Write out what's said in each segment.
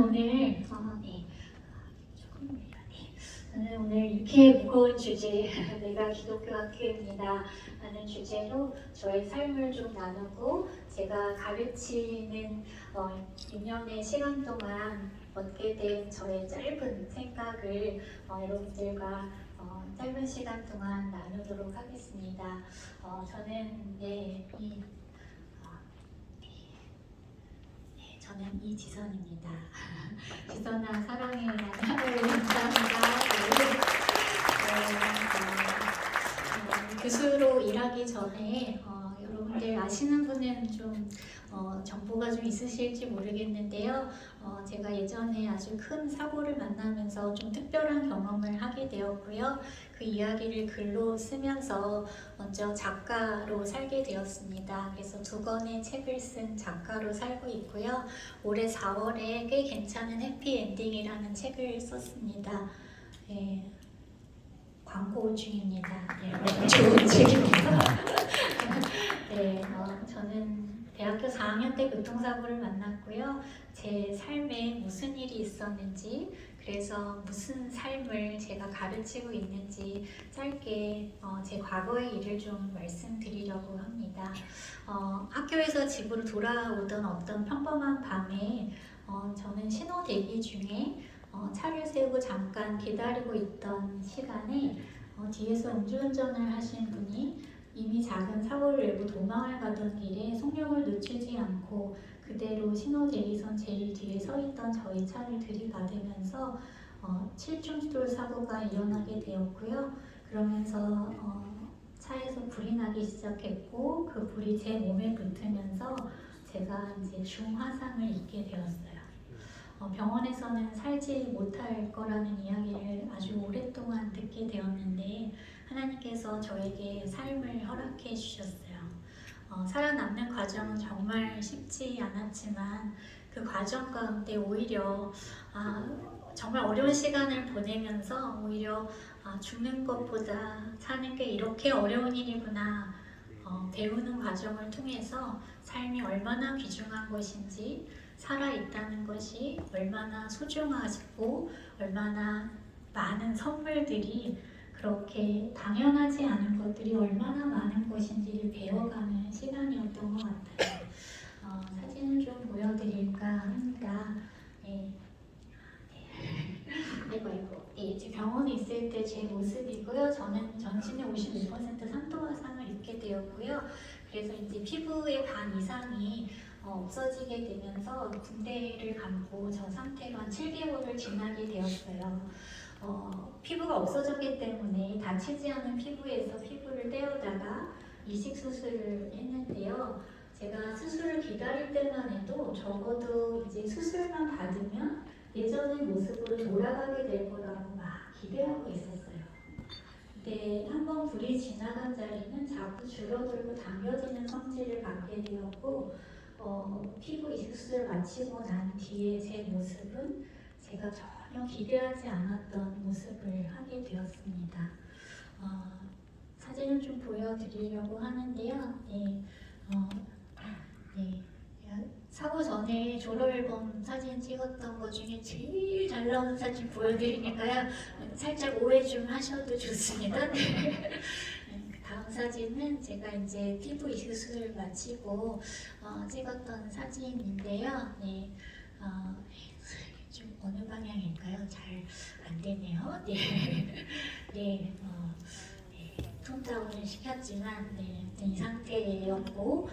오늘 저는 오늘 이렇게 무거운 주제 내가 기독교 학교입니다 라는 주제로 저의 삶을 좀 나누고 제가 가르치는 6년의 시간 동안 얻게 된 저의 짧은 생각을 여러분들과 짧은 시간 동안 나누도록 하겠습니다. 저는 이지선입니다. 지선아 사랑해. 감사합니다. 교수로 일하기 전에 여러분들 아시는 분은 좀 정보가 좀 있으실지 모르겠는데요. 제가 예전에 아주 큰 사고를 만나면서 좀 특별한 경험을 하게 되었고요. 그 이야기를 글로 쓰면서 먼저 작가로 살게 되었습니다. 그래서 2권의 책을 쓴 작가로 살고 있고요. 올해 4월에 꽤 괜찮은 해피엔딩이라는 책을 썼습니다. 네, 광고 중입니다. 네, 좋은 책입니다. 네, 저는 대학교 4학년 때 교통사고를 만났고요. 제 삶에 무슨 일이 있었는지, 그래서 무슨 삶을 제가 가르치고 있는지 짧게 제 과거의 일을 좀 말씀드리려고 합니다. 학교에서 집으로 돌아오던 어떤 평범한 밤에 저는 신호 대기 중에 차를 세우고 잠깐 기다리고 있던 시간에 뒤에서 음주운전을 하신 분이 이미 작은 사고를 내고 도망을 가던 길에 속력을 늦추지 않고 그대로 신호대기선 제일 뒤에 서 있던 저희 차를 들이받으면서 7중돌 사고가 일어나게 되었고요. 그러면서 차에서 불이 나기 시작했고 그 불이 제 몸에 붙으면서 제가 이제 중화상을 입게 되었어요. 병원에서는 살지 못할 거라는 이야기를 아주 오랫동안 듣게 되었는데 하나님께서 저에게 삶을 허락해 주셨어요. 살아남는 과정은 정말 쉽지 않았지만 그 과정 가운데 오히려 정말 어려운 시간을 보내면서 오히려 죽는 것보다 사는 게 이렇게 어려운 일이구나 배우는 과정을 통해서 삶이 얼마나 귀중한 것인지 살아있다는 것이 얼마나 소중하고 얼마나 많은 선물들이 그렇게 당연하지 않은 것들이 얼마나 많은 것인지를 배워가는 시간이었던 것 같아요. 사진을 좀 보여드릴까 합니다. 네. 제 병원에 있을 때 제 모습이고요. 저는 전신의 55% 산도화상을 입게 되었고요. 그래서 이제 피부의 반 이상이 없어지게 되면서 군대를 감고 저 상태로 한 7개월을 지나게 되었어요. 피부가 없어졌기 때문에 다치지 않은 피부에서 피부를 떼어다가 이식 수술을 했는데요. 제가 수술을 기다릴 때만 해도 적어도 이제 수술만 받으면 예전의 모습으로 돌아가게 될 거라고 막 기대하고 있었어요. 근데 한번 불이 지나간 자리는 자꾸 줄어들고 당겨지는 성질을 갖게 되었고 피부 이식 수술을 마치고 난 뒤에 제 모습은 제가 전혀 기대하지 않았던 모습을 하게 되었습니다. 사진을 좀 보여드리려고 하는데요. 사고 전에 졸업앨범 사진 찍었던 것 중에 제일 잘 나오는 사진 보여드리니까요. 살짝 오해 좀 하셔도 좋습니다. 다음 사진은 제가 이제 피부 이식 수술을 마치고 찍었던 사진인데요. 좀 어느 방향일까요? 잘 안 되네요. 톤다운을 시켰지만 이 상태였고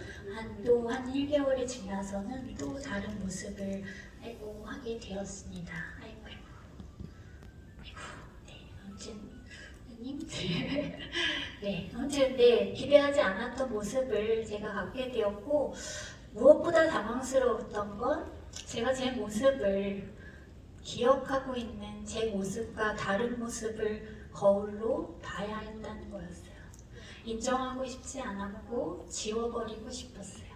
또 한 1개월이 지나서는 또 다른 모습을 하게 되었습니다. 아무튼 기대하지 않았던 모습을 제가 갖게 되었고 무엇보다 당황스러웠던 건 제가 제 모습을 기억하고 있는 제 모습과 다른 모습을 거울로 봐야 했다는 거였어요. 인정하고 싶지 않았고 지워버리고 싶었어요.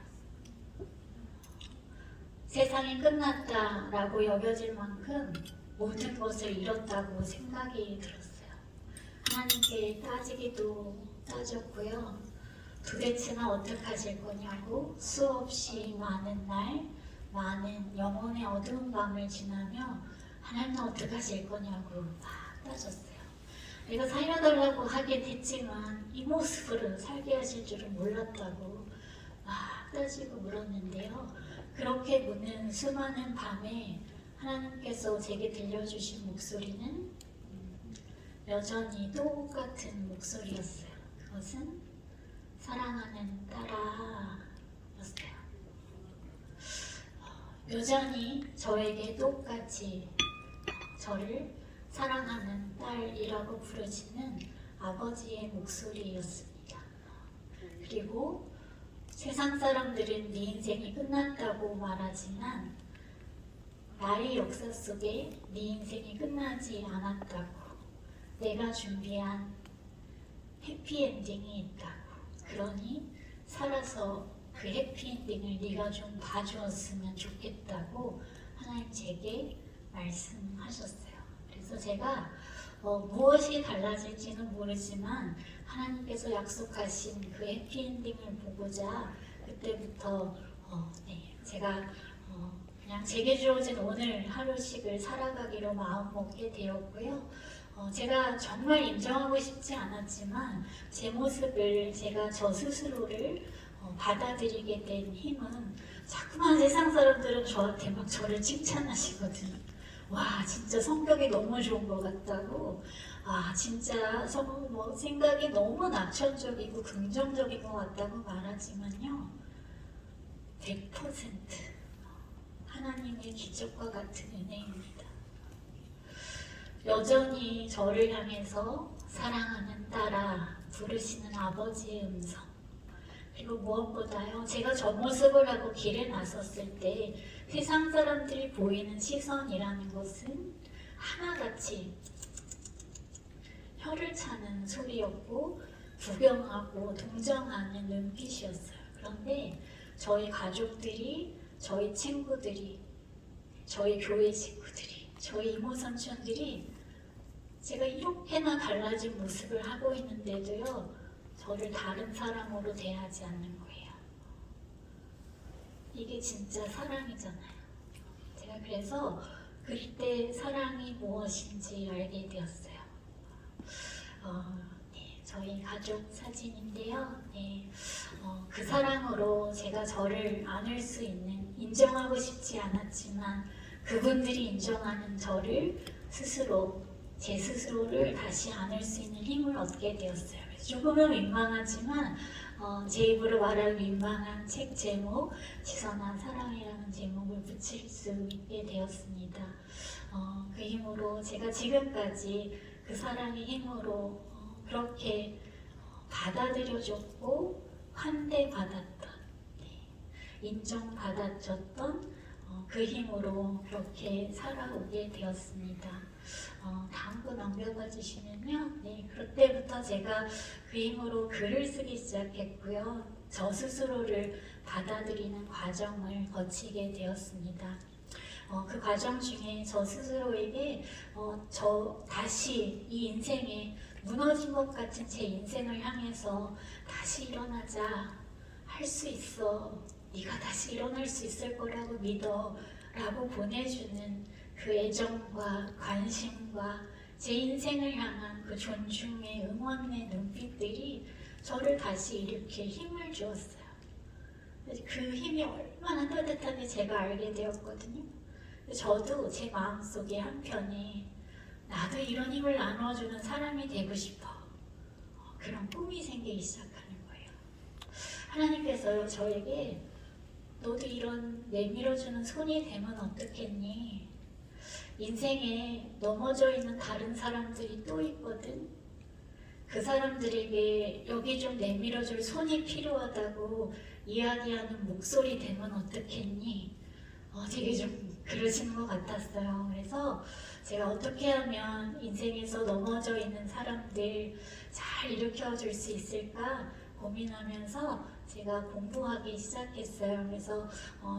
세상이 끝났다라고 여겨질 만큼 모든 것을 잃었다고 생각이 들었어요. 하나님께 따지기도 따졌고요. 도대체나 어떻게 하실 거냐고 수없이 많은 날 많은 영혼의 어두운 밤을 지나며 하나님은 어떻게 하실 거냐고 막 따졌어요. 내가 살려달라고 하긴 했지만 이 모습으로 살게 하실 줄은 몰랐다고 막 따지고 물었는데요. 그렇게 묻는 수많은 밤에 하나님께서 제게 들려주신 목소리는 여전히 똑같은 목소리였어요. 그것은 사랑하는 딸아였어요. 여전히 저에게 똑같이 저를 사랑하는 딸이라고 부르시는 아버지의 목소리였습니다. 그리고 세상 사람들은 네 인생이 끝났다고 말하지만 나의 역사 속에 네 인생이 끝나지 않았다고, 내가 준비한 해피엔딩이 있다고, 그러니 살아서 그 해피엔딩을 네가 좀 봐주었으면 좋겠다고 하나님 제게 말씀하셨어요. 그래서 제가 무엇이 달라질지는 모르지만 하나님께서 약속하신 그 해피엔딩을 보고자 그때부터 제가 그냥 제게 주어진 오늘 하루씩을 살아가기로 마음먹게 되었고요. 제가 정말 인정하고 싶지 않았지만 제 모습을, 제가 저 스스로를 받아들이게 된 힘은 자꾸만 세상 사람들은 저한테 막 저를 칭찬하시거든요. 와, 진짜 성격이 너무 좋은 것 같다고, 아 진짜 생각이 너무 낙천적이고 긍정적인 것 같다고 말하지만요, 100% 하나님의 기적과 같은 은혜입니다. 여전히 저를 향해서 사랑하는 딸아 부르시는 아버지의 음성, 그리고 무엇보다요, 제가 저 모습을 하고 길에 나섰을 때 세상 사람들이 보이는 시선이라는 것은 하나같이 혀를 차는 소리였고 구경하고 동정하는 눈빛이었어요. 그런데 저희 가족들이, 저희 친구들이, 저희 교회 친구들이, 저희 이모 삼촌들이 제가 이렇게나 달라진 모습을 하고 있는데도요, 저를 다른 사람으로 대하지 않는 거예요. 이게 진짜 사랑이잖아요. 제가 그래서 그때 사랑이 무엇인지 알게 되었어요. 저희 가족 사진인데요. 그 사랑으로 제가 저를 안을 수 있는, 인정하고 싶지 않았지만 그분들이 인정하는 저를 스스로, 제 스스로를 다시 안을 수 있는 힘을 얻게 되었어요. 조금은 민망하지만 제 입으로 말할 민망한 책 제목, 지선한 사랑이라는 제목을 붙일 수 있게 되었습니다. 그 힘으로 제가 지금까지 그 사랑의 힘으로 그렇게 받아들여줬고 환대받았던, 인정받아줬던 그 힘으로 그렇게 살아오게 되었습니다. 다음 거 넘겨봐 주시면요. 그때부터 제가 그 힘으로 글을 쓰기 시작했고요. 저 스스로를 받아들이는 과정을 거치게 되었습니다. 그 과정 중에 저 스스로에게 저 다시 이 인생에 무너진 것 같은 제 인생을 향해서 다시 일어나자, 할 수 있어, 네가 다시 일어날 수 있을 거라고 믿어 라고 보내주는 그 애정과 관심과 제 인생을 향한 그 존중의 응원의 눈빛들이 저를 다시 일으킬 힘을 주었어요. 그 힘이 얼마나 따뜻한지 제가 알게 되었거든요. 저도 제 마음속에 한편에 나도 이런 힘을 나눠주는 사람이 되고 싶어, 그런 꿈이 생기기 시작하는 거예요. 하나님께서요, 저에게 너도 이런 내밀어주는 손이 되면 어떻겠니? 인생에 넘어져 있는 다른 사람들이 또 있거든. 그 사람들에게 여기 좀 내밀어줄 손이 필요하다고 이야기하는 목소리 되면 어떻겠니? 되게 좀 그러시는 것 같았어요. 그래서 제가 어떻게 하면 인생에서 넘어져 있는 사람들 잘 일으켜줄 수 있을까 고민하면서 제가 공부하기 시작했어요. 그래서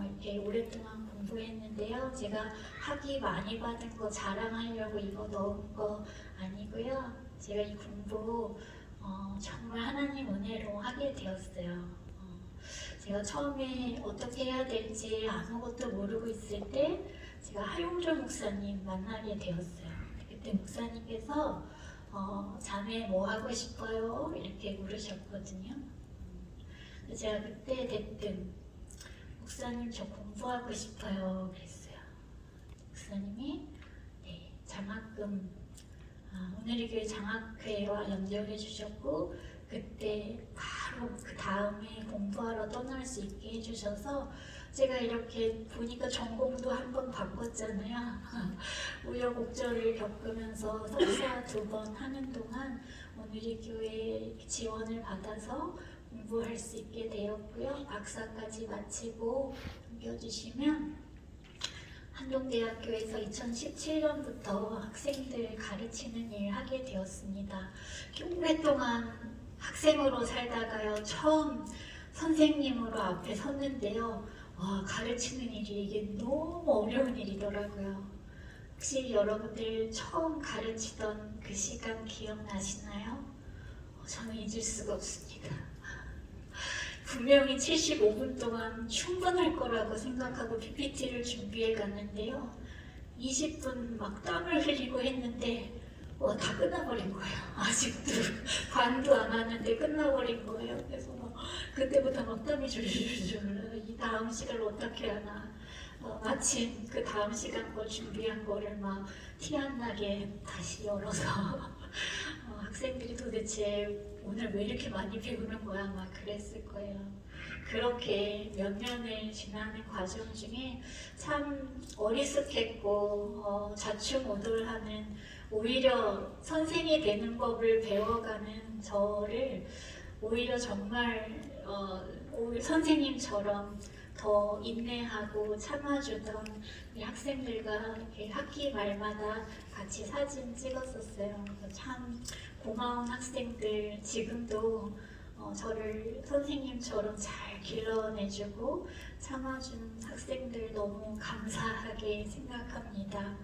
이렇게 오랫동안 공부했는데요. 제가 학위 많이 받은 거 자랑하려고 이거 넣은 거 아니고요. 제가 이 공부 정말 하나님 은혜로 하게 되었어요. 제가 처음에 어떻게 해야 될지 아무것도 모르고 있을 때 제가 하용조 목사님 만나게 되었어요. 그때 목사님께서 자매 뭐 하고 싶어요? 이렇게 물으셨거든요. 제가 그때 대뜸 목사님 저 공부하고 싶어요 그랬어요. 목사님이 네, 장학금 오늘의 교회 장학회와 연결해 주셨고 그때 바로 그 다음에 공부하러 떠날 수 있게 해주셔서 제가 이렇게 보니까 전공도 한번 바꿨잖아요. 우여곡절을 겪으면서 석사 2번 하는 동안 오늘의 교회 지원을 받아서 공부할 수 있게 되었고요. 박사까지 마치고 넘겨주시면 한동대학교에서 2017년부터 학생들 가르치는 일을 하게 되었습니다. 오랫동안 학생으로 살다가요. 처음 선생님으로 앞에 섰는데요. 가르치는 일이 이게 너무 어려운 일이더라고요. 혹시 여러분들 처음 가르치던 그 시간 기억나시나요? 저는 잊을 수가 없습니다. 분명히 75분 동안 충분할 거라고 생각하고 PPT를 준비해 갔는데요. 20분 막 땀을 흘리고 했는데 다 끝나버린 거예요. 아직도 반도 안 왔는데 끝나버린 거예요. 그래서 그때부터 막 땀이 줄줄줄 이 다음 시간을 어떻게 하나 마침 그 다음 시간 거 준비한 거를 막 티 안 나게 다시 열어서 학생들이 도대체 오늘 왜 이렇게 많이 배우는 거야 막 그랬을 거예요. 그렇게 몇 년을 지나는 과정 중에 참 어리숙했고 좌충우돌하는 오히려 선생이 되는 법을 배워가는 저를 오히려 정말 선생님처럼 더 인내하고 참아주던 이 학생들과 이렇게 학기 말마다 같이 사진 찍었었어요. 참 고마운 학생들, 지금도 저를 선생님처럼 잘 길러내주고 참아준 학생들 너무 감사하게 생각합니다.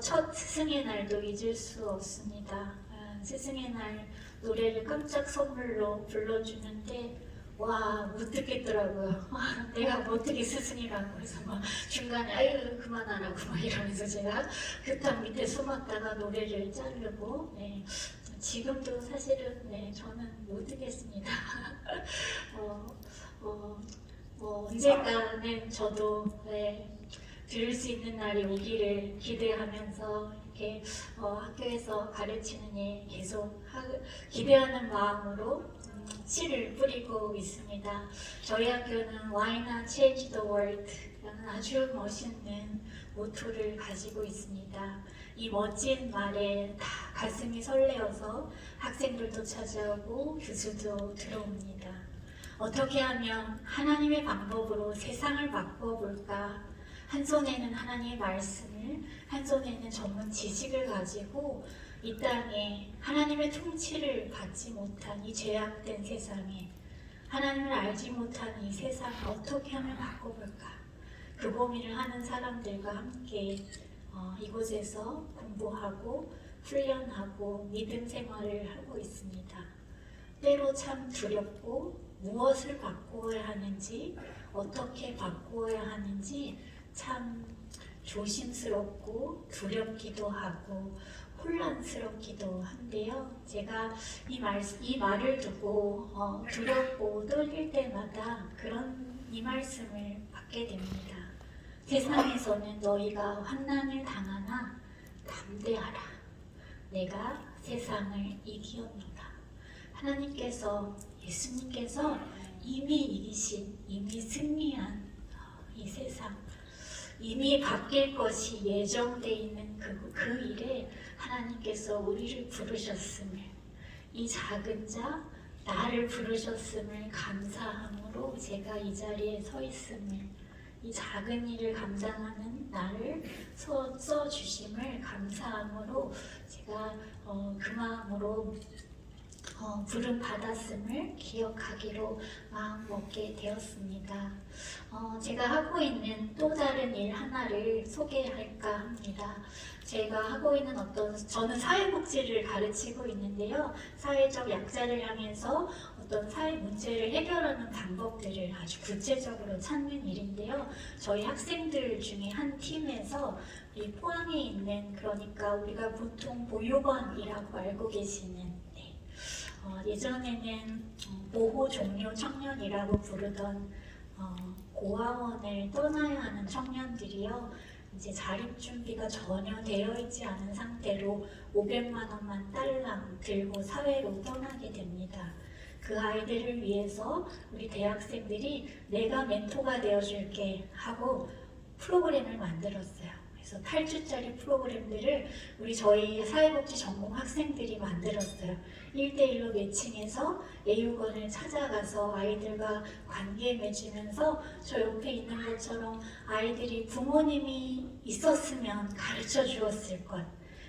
첫 스승의 날도 잊을 수 없습니다. 스승의 날 노래를 깜짝 선물로 불러주는데 못 듣겠더라고요. 내가 어떻게 스승이라고 해서 막 중간에 아유 그만하라고 막 이러면서 제가 교탁 밑에 숨었다가 노래를 자르고 지금도 사실은 저는 못 듣겠습니다. 언젠가는 저도 들을 수 있는 날이 오기를 기대하면서 이렇게 학교에서 가르치는 일 계속 기대하는 마음으로 씨를 뿌리고 있습니다. 저희 학교는 Why not change the world? 라는 아주 멋있는 모토를 가지고 있습니다. 이 멋진 말에 다 가슴이 설레어서 학생들도 찾아오고 교수도 들어옵니다. 어떻게 하면 하나님의 방법으로 세상을 바꿔볼까? 한 손에는 하나님의 말씀을, 한 손에는 전문 지식을 가지고 이 땅에 하나님의 통치를 받지 못한 이 죄악된 세상에 하나님을 알지 못한 이 세상을 어떻게 하면 바꿔볼까? 그 고민을 하는 사람들과 함께 이곳에서 공부하고 훈련하고 믿음 생활을 하고 있습니다. 때로 참 두렵고 무엇을 바꾸어야 하는지 어떻게 바꾸어야 하는지 참 조심스럽고 두렵기도 하고 혼란스럽기도 한데요. 제가 이 말을 듣고 두렵고 떨릴 때마다 이 말씀을 받게 됩니다. 세상에서는 너희가 환난을 당하나 담대하라. 내가 세상을 이기었노라. 하나님께서 예수님께서 이미 이기신 이미 승리한 이 세상 이미 바뀔 것이 예정되어 있는 그 일에 하나님께서 우리를 부르셨음을 이 작은 자 나를 부르셨음을 감사함으로 제가 이 자리에 서 있음을 이 작은 일을 감당하는 나를 써주심을 감사함으로 제가 그 마음으로 부름 받았음을 기억하기로 마음먹게 되었습니다. 제가 하고 있는 또 다른 일 하나를 소개할까 합니다. 제가 하고 있는 저는 사회복지를 가르치고 있는데요. 사회적 약자를 향해서 어떤 사회 문제를 해결하는 방법들을 아주 구체적으로 찾는 일인데요. 저희 학생들 중에 한 팀에서 우리 포항에 있는, 그러니까 우리가 보통 보육원이라고 알고 계시는, 예전에는 모호 종료 청년이라고 부르던 고아원을 떠나야 하는 청년들이요, 이제 자립 준비가 전혀 되어 있지 않은 상태로 500만 원만 딸랑 들고 사회로 떠나게 됩니다. 그 아이들을 위해서 우리 대학생들이 내가 멘토가 되어줄게 하고 프로그램을 만들었어요. 그래서 8주짜리 프로그램들을 저희 사회복지 전공 학생들이 만들었어요. 1대1로 매칭해서 애육원을 찾아가서 아이들과 관계 맺으면서 저 옆에 있는 것처럼 아이들이 부모님이 있었으면 가르쳐 주었을 것,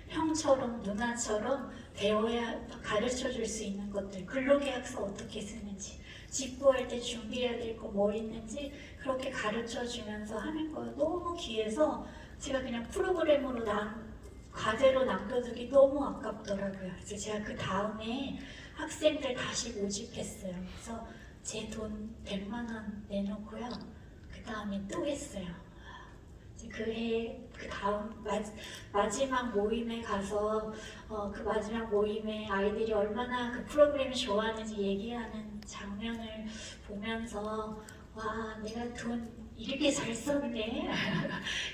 형처럼 누나처럼 배워야 가르쳐 줄 수 있는 것들, 근로계약서 어떻게 쓰는지, 직구할 때 준비해야 될 거 뭐 있는지 그렇게 가르쳐 주면서 하는 거 너무 귀해서 제가 그냥 프로그램으로 과제로 남겨두기 너무 아깝더라고요. 그래서 제가 그 다음에 학생들 다시 모집했어요. 그래서 제 돈 100만 원 내놓고요. 그 다음에 또 했어요. 그 다음 마지막 모임에 가서 그 마지막 모임에 아이들이 얼마나 그 프로그램을 좋아하는지 얘기하는 장면을 보면서 와, 내가 돈 이렇게 잘 썼네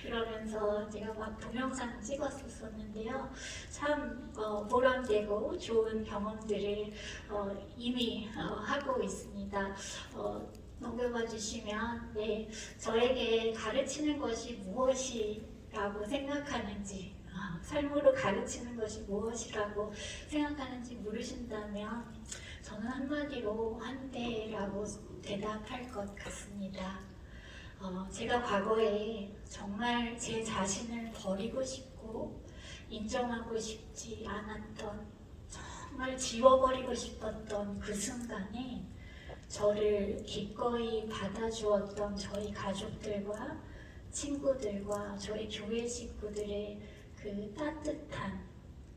이러면서 제가 막 동영상 찍었었는데요. 참 보람되고 좋은 경험들을 이미 하고 있습니다. 넘겨봐 주시면, 네, 저에게 가르치는 것이 무엇이라고 생각하는지, 삶으로 가르치는 것이 무엇이라고 생각하는지 물으신다면 저는 한마디로 한대라고 대답할 것 같습니다. 제가 과거에 정말 제 자신을 버리고 싶고 인정하고 싶지 않았던, 정말 지워버리고 싶었던 그 순간에 저를 기꺼이 받아주었던 저희 가족들과 친구들과 저희 교회 식구들의 그 따뜻한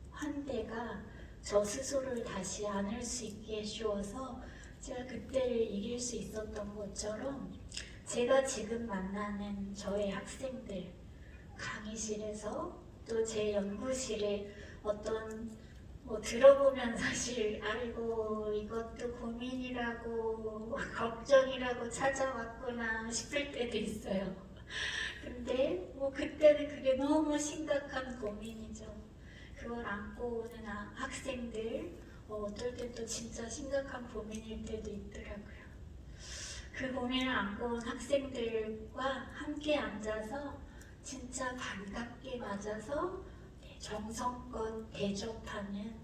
환대가 저 스스로를 다시 안을 수 있게 해주어서 제가 그때를 이길 수 있었던 것처럼, 제가 지금 만나는 저의 학생들, 강의실에서 또 제 연구실에 어떤 들어보면 사실 아이고 이것도 고민이라고 걱정이라고 찾아왔구나 싶을 때도 있어요. 근데 그때는 그게 너무 심각한 고민이죠. 그걸 안고 오는 학생들, 어떨 땐 또 진짜 심각한 고민일 때도 있더라고요. 그 고민을 안고 온 학생들과 함께 앉아서 진짜 반갑게 맞아서 정성껏 대접하는,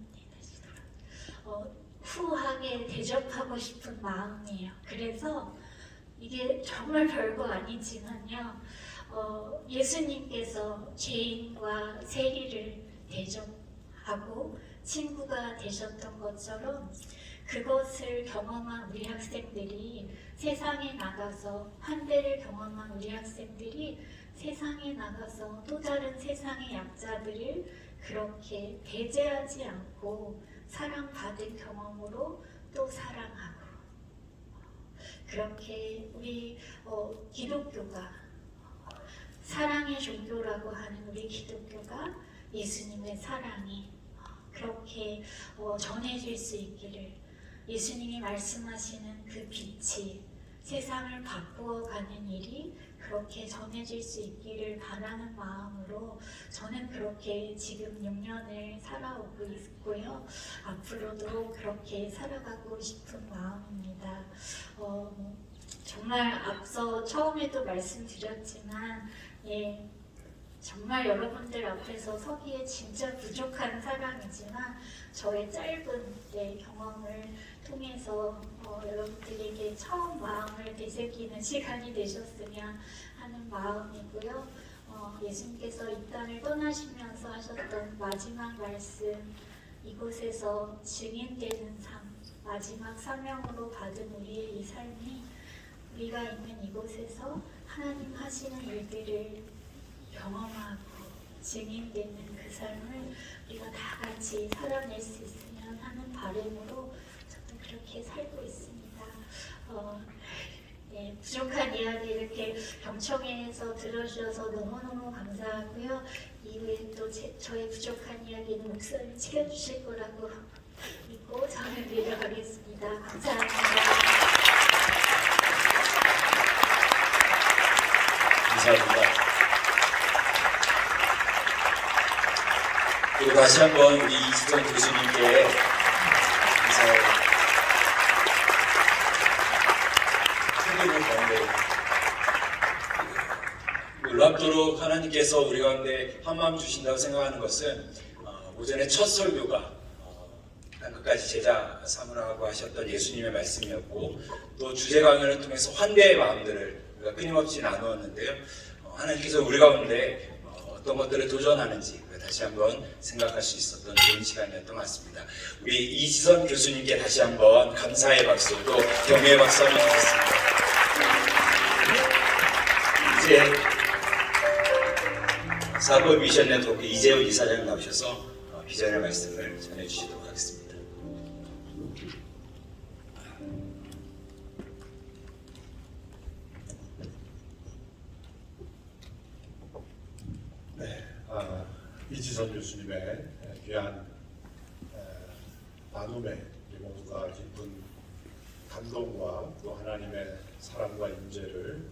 후하게 대접하고 싶은 마음이에요. 그래서 이게 정말 별거 아니지만요, 예수님께서 죄인과 세리를 대접하고 친구가 되셨던 것처럼 그것을 경험한 우리 학생들이 세상에 나가서, 환대를 경험한 우리 학생들이 세상에 나가서 또 다른 세상의 약자들을 그렇게 배제하지 않고 사랑받은 경험으로 또 사랑하고, 그렇게 우리 기독교가, 사랑의 종교라고 하는 우리 기독교가 예수님의 사랑이 그렇게 전해질 수 있기를, 예수님이 말씀하시는 그 빛이 세상을 바꾸어가는 일이 그렇게 전해질 수 있기를 바라는 마음으로 저는 그렇게 지금 6년을 살아오고 있고요. 앞으로도 그렇게 살아가고 싶은 마음입니다. 정말 앞서 처음에도 말씀드렸지만, 정말 여러분들 앞에서 서기에 진짜 부족한 사람이지만 저의 짧은 경험을 통해서 여러분들에게 처음 마음을 되새기는 시간이 되셨으면 하는 마음이고요. 예수님께서 이 땅을 떠나시면서 하셨던 마지막 말씀, 이곳에서 증인되는 삶, 마지막 사명으로 받은 우리의 이 삶이 우리가 있는 이곳에서 하나님 하시는 일들을 경험하고 증인되는 그 삶을 우리가 다 같이 살아낼 수 있으면 하는 바람으로 저도 그렇게 살고 있습니다. 네, 부족한 이야기 이렇게 경청해서 들어주셔서 너무너무 감사하고요. 이후에 또 저의 부족한 이야기는 목사님이 채워주실 거라고 믿고 전을 드려가겠습니다. 감사합니다. 감사합니다. 그리고 다시 한번 우리 이지선 교수님께 감사의 크기를 건네요. 놀랍도록 하나님께서 우리 가운데 한마음 주신다고 생각하는 것은 오전에 첫 설교가 끝까지 제자 삼으라고 하셨던 예수님의 말씀이었고, 또 주제 강연을 통해서 환대의 마음들을 우리가 끊임없이 나누었는데요. 하나님께서 우리 가운데 어떤 것들을 도전하는지 다시 한번 생각할 수 있었던 좋은 시간이었던 것 같습니다. 우리 이지선 교수님께 다시 한번 감사의 박수, 또 경의의 박수 한번 드리겠습니다. 이제 사고 미션 네트워크 이재훈 이사장 나오셔서 비전의 말씀을 전해주시도록 하겠습니다. 네, 이지선 교수님의 귀한 나눔에 우리 모두가 깊은 감동과 또 하나님의 사랑과 임재를